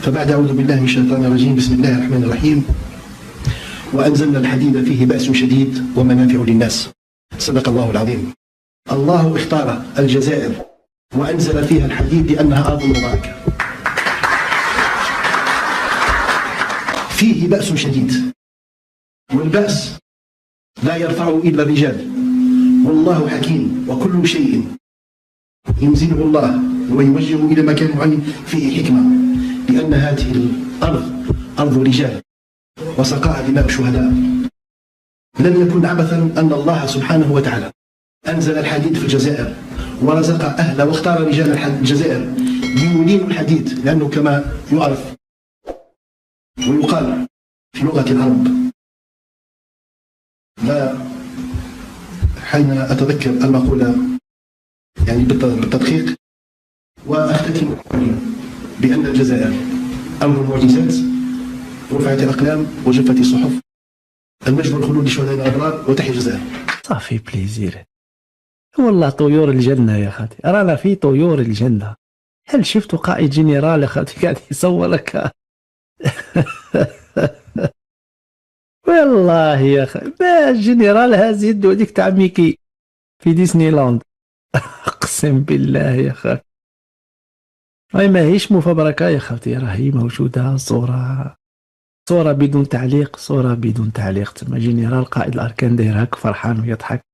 فبعد أعوذ بالله من الشيطان الرجيم، بسم الله الرحمن الرحيم. وأنزلنا الحديد فيه بأس شديد ومنافع للناس. صدق الله العظيم. الله اختار الجزائر وأنزل فيها الحديد لأنها أرض مباركة فيه بأس شديد، والبأس لا يرفعه إلا الرجال، والله حكيم وكل شيء ينزله الله ويوجهه إلى مكان معين فيه حكمة، لأن هذه الأرض أرض رجال وسقاها دماء الشهداء. لم يكن عبثا أن الله سبحانه وتعالى أنزل الحديد في الجزائر ورزق أهل واختار رجال الجزائر ليولينوا الحديد، لأنه كما يعرف ويقال في لغة العرب، لا حين أتذكر المقولة يعني بالتدقيق وأختتم بأن الجزائر أمر المعجزات، رفعت الأقلام وجفت الصحف، المجد والخلود لشهداء الأبرار، وتحيا الجزائر. صافي بليزير والله، طيور الجنة يا خالتي، رانا في طيور الجنة. هل شفت قائد جنرال يا خالتي قاعد يصور لك؟ والله يا أخي ما الجنرال هاز يدو هذيك تاع ميكي في ديزني لاند. أقسم بالله يا أخي هاي ما هيش مفبركة يا خالتي، راهي موجودة صورة بدون تعليق، صورة بدون تعليق. تما جنرال قائد الأركان داير هاك فرحان ويضحك.